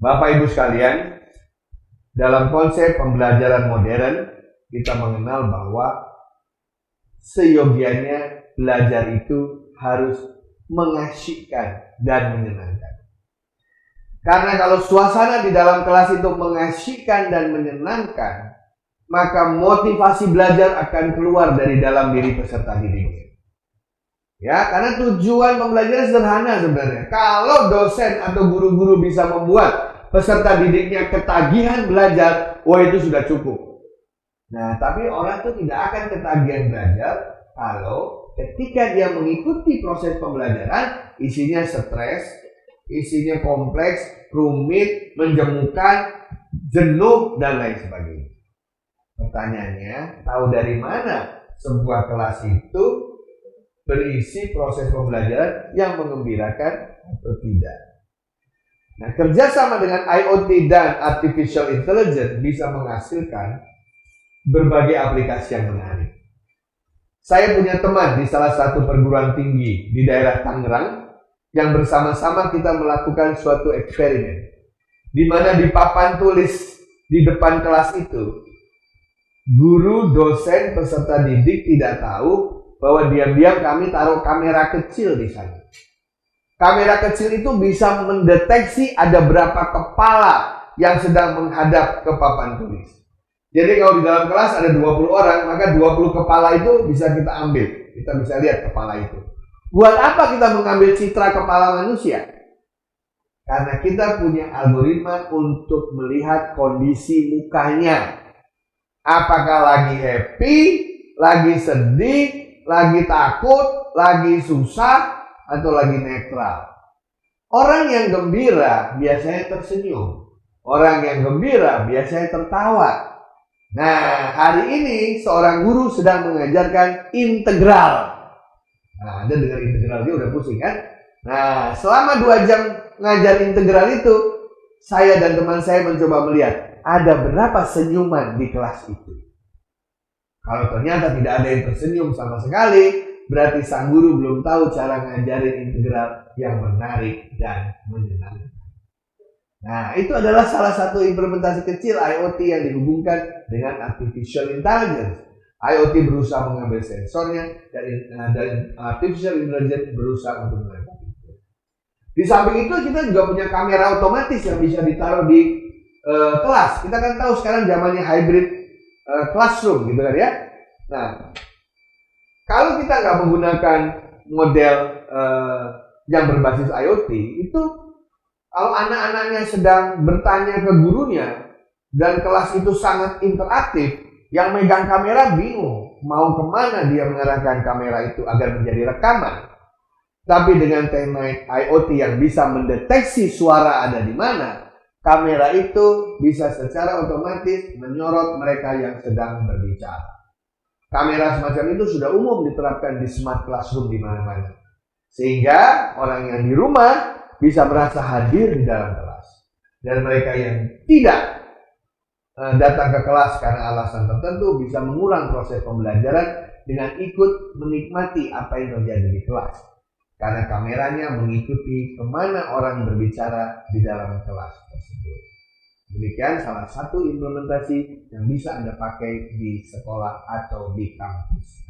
Bapak Ibu sekalian, dalam konsep pembelajaran modern, kita mengenal bahwa seyogianya belajar itu harus mengasyikkan dan menyenangkan. Karena kalau suasana di dalam kelas itu mengasyikkan dan menyenangkan, maka motivasi belajar akan keluar dari dalam diri peserta didiknya. Ya, karena tujuan pembelajaran sederhana sebenarnya. Kalau dosen atau guru-guru bisa membuat peserta didiknya ketagihan belajar, wah itu sudah cukup. Nah, tapi orang itu tidak akan ketagihan belajar kalau ketika dia mengikuti proses pembelajaran, isinya stres, isinya kompleks, rumit, menjemukan, jenuh, dan lain sebagainya. Pertanyaannya, tahu dari mana sebuah kelas itu berisi proses pembelajaran yang mengembirakan atau tidak? Nah, kerjasama dengan IoT dan Artificial Intelligence bisa menghasilkan berbagai aplikasi yang menarik. Saya punya teman di salah satu perguruan tinggi di daerah Tangerang yang bersama-sama kita melakukan suatu eksperimen, di mana di papan tulis di depan kelas itu, guru, dosen, peserta didik tidak tahu bahwa diam-diam kami taruh kamera kecil di sana. Kamera kecil itu bisa mendeteksi ada berapa kepala yang sedang menghadap ke papan tulis. Jadi kalau di dalam kelas ada 20 orang, maka 20 kepala itu bisa kita ambil. Kita bisa lihat kepala itu. Buat apa kita mengambil citra kepala manusia? Karena kita punya algoritma untuk melihat kondisi mukanya. Apakah lagi happy, lagi sedih, lagi takut, lagi susah, atau lagi netral. Orang yang gembira biasanya tersenyum. Orang yang gembira biasanya tertawa. Nah, hari ini seorang guru sedang mengajarkan integral. Nah, Anda dengar integral dia udah pusing kan? Nah, selama 2 jam ngajar integral itu, saya dan teman saya mencoba melihat ada berapa senyuman di kelas itu. Kalau ternyata tidak ada yang tersenyum sama sekali, berarti sang guru belum tahu cara ngajarin integral yang menarik dan menyenangkan. Nah, itu adalah salah satu implementasi kecil IoT yang dihubungkan dengan Artificial Intelligence. IoT berusaha mengambil sensornya dan Artificial Intelligence berusaha untuk menangkap itu. Di samping itu kita juga punya kamera otomatis yang bisa ditaruh di kelas. Kita kan tahu sekarang zamannya hybrid classroom gitu kan ya. Nah, kalau kita nggak menggunakan model yang berbasis IoT, itu kalau anak-anaknya sedang bertanya ke gurunya dan kelas itu sangat interaktif, yang megang kamera bingung mau kemana dia mengarahkan kamera itu agar menjadi rekaman. Tapi dengan teknik IoT yang bisa mendeteksi suara ada di mana, kamera itu bisa secara otomatis menyorot mereka yang sedang berbicara. Kamera semacam itu sudah umum diterapkan di smart classroom di mana-mana. Sehingga orang yang di rumah bisa merasa hadir di dalam kelas. Dan mereka yang tidak datang ke kelas karena alasan tertentu bisa mengulang proses pembelajaran dengan ikut menikmati apa yang terjadi di kelas. Karena kameranya mengikuti kemana orang berbicara di dalam kelas tersebut. Demikian salah satu implementasi yang bisa Anda pakai di sekolah atau di kampus.